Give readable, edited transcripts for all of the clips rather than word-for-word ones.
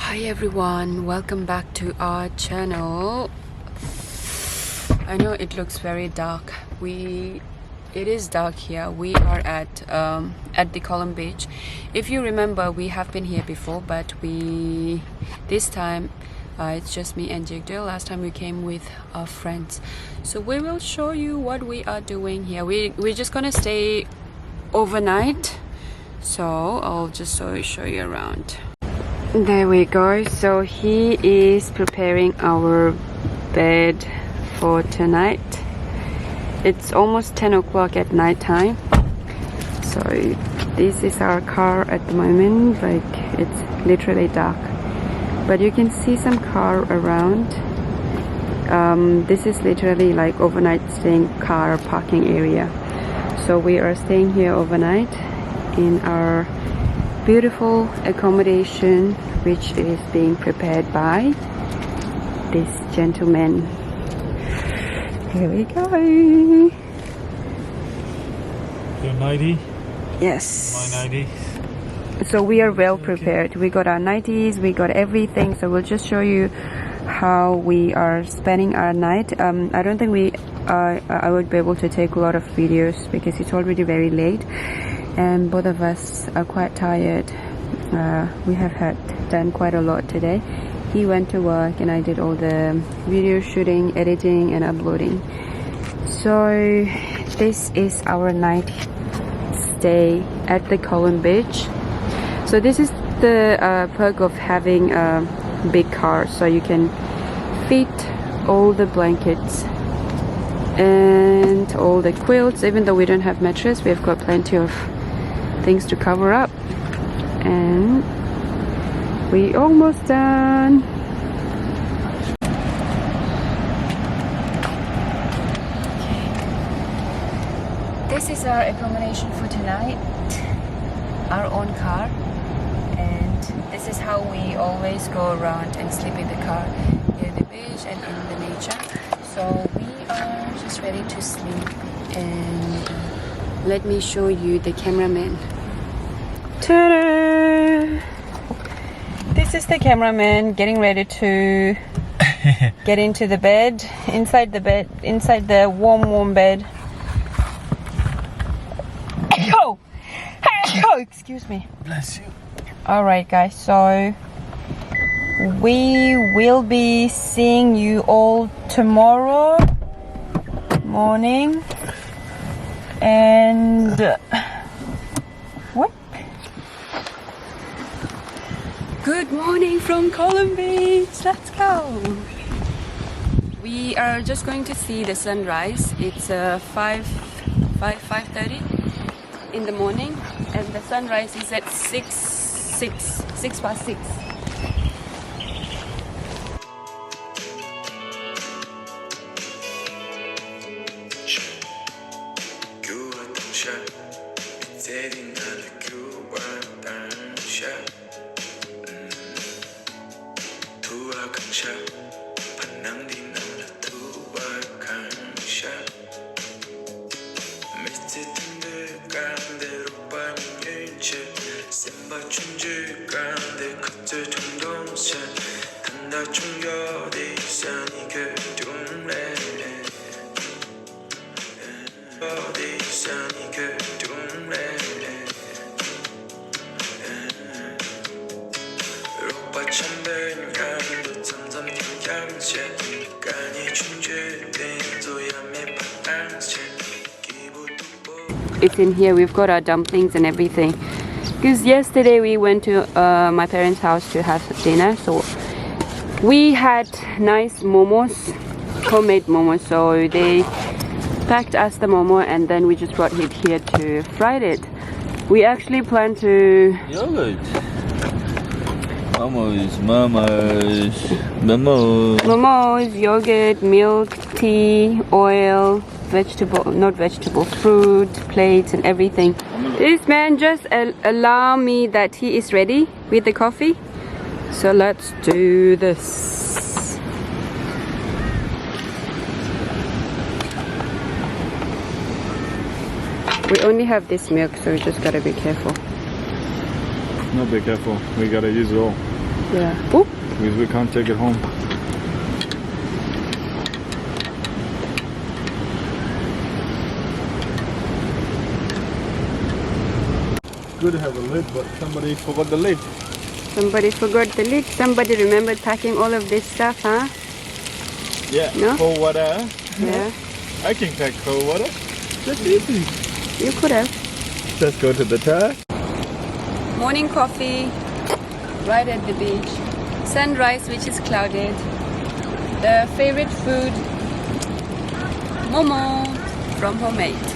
Hi everyone, welcome back to our channel. I know it looks very dark. It is dark here. We are at the Column Beach. If you remember, we have been here before, but this time it's just me and Jigdale. Last time we came with our friends. So we will show you what we are doing here. We're just gonna stay overnight. So I'll just show you around. There we go. So he is preparing our bed for tonight. It's almost 10 o'clock at night time. So this is our car at the moment. Like, it's literally dark, but you can see some car around. This is literally like overnight staying car parking area. So we are staying here overnight in our beautiful accommodation, which is being prepared by this gentleman. Here we go. Your 90? Yes. My 90? So we are well prepared. We got our 90s, we got everything. So we'll just show you how we are spending our night. I don't think I would be able to take a lot of videos because it's already very late. And both of us are quite tired. We have done quite a lot today. He went to work and I did all the video shooting, editing and uploading. So this is our night stay at the Column Beach. So this is the perk of having a big car, so you can fit all the blankets and all the quilts. Even though we don't have mattress, we've got plenty of things to cover up, and we almost done. This is our accommodation for tonight, our own car, and this is how we always go around and sleep in the car, near the beach and in the nature. So we are just ready to sleep, and let me show you the cameraman. Ta-da! This is the cameraman getting ready to get into the bed, inside the warm bed. Oh, excuse me. Bless you. Alright guys, so we will be seeing you all tomorrow morning. And what? Good morning from Column Beach. Let's go. We are just going to see the sunrise. It's 5:30 in the morning, and the sunrise is at 6 past 6. It's in here. We've got our dumplings and everything, because yesterday we went to my parents' house to have dinner, so we had nice momos, homemade momos. So they packed us the momo and then we just brought it here to fry it. We actually plan to Yogurt. Momos, yogurt, milk, tea, oil, fruit, plates and everything. This man just allow me that he is ready with the coffee. So let's do this. We only have this milk, so we just gotta be careful. No, be careful. We gotta use it all. Yeah. Oh, Because we can't take it home. Good to have a lid, but somebody forgot the lid. somebody forgot the lid. Somebody remembered packing all of this stuff, huh? Yeah. No? Cold water. Yeah. I can pack cold water. That's easy. You could have. Let's go to the tire. Morning coffee right at the beach. Sunrise, which is clouded. The favorite food, momo from Homemade.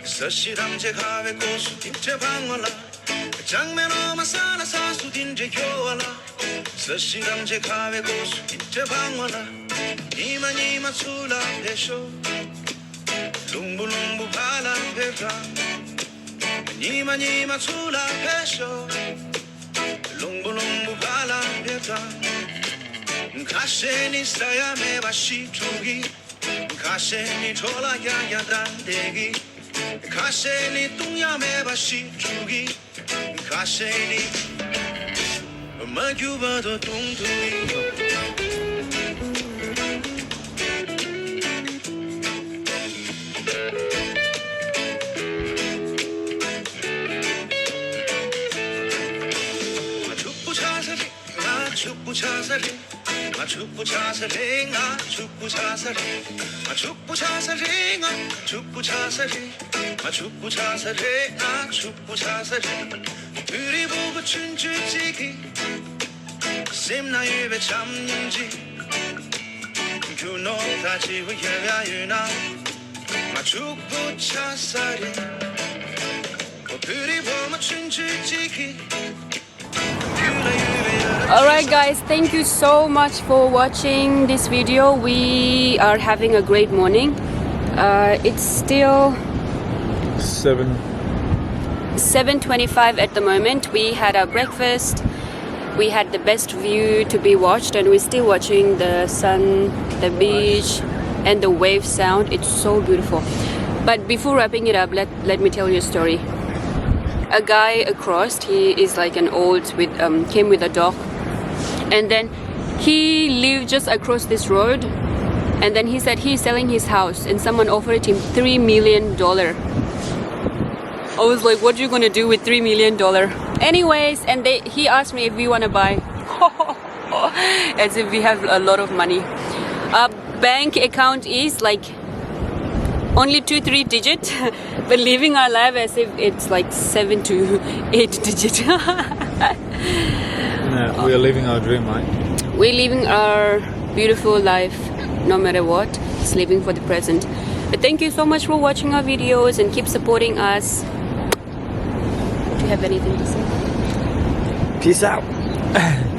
서시람제 가베 고수 딘제 방와라 장면어 마사나 사수 딘제 교와라 서시람제 가베 고수 딘제 방와라 니마 술라 배쇼 룽부룽부 발라 배브라 니마 술라 배쇼 룽부룽부 발라 배브라 가시니 사야 메바시 주기 가시니 돌아 야야단대기 가시니 뚱야 메바시 주기 가시니 마규바도 뚱뚱이 축구 자살이 축구 자살이 축구 자살이 축구 자살이 축구 자살이 축구 자살이 축구 자살이 축구 자살이 우리 보고 춘추지기 셈나 유배 참는지 규노 다시 후회가 유나 축구 자살이 우리 보고 춘추지기 Alright guys, thank you so much for watching this video. We are having a great morning. It's still 7:25 at the moment. We had our breakfast. We had the best view to be watched, and we're still watching the sun, the beach, and the wave sound. It's so beautiful. But before wrapping it up, let me tell you a story. a guy across. He is like an old with came with a dog, and then he lived just across this road, and then he said he's selling his house, and someone offered him $3 million. I was like, what are you gonna do with $3 million? Anyways, and he asked me if we wanna buy. As if we have a lot of money. Our bank account is like only 2-3 digit, but living our life as if it's like 7 to 8 digit. No, we are living our dream, right? We're living our beautiful life no matter what. Just living for the present. But thank you so much for watching our videos and keep supporting us. Do you have anything to say? Peace out.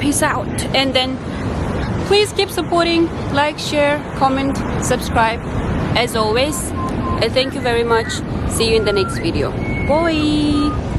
Peace out. And then please keep supporting, like, share, comment, subscribe as always. And thank you very much. See you in the next video. Bye.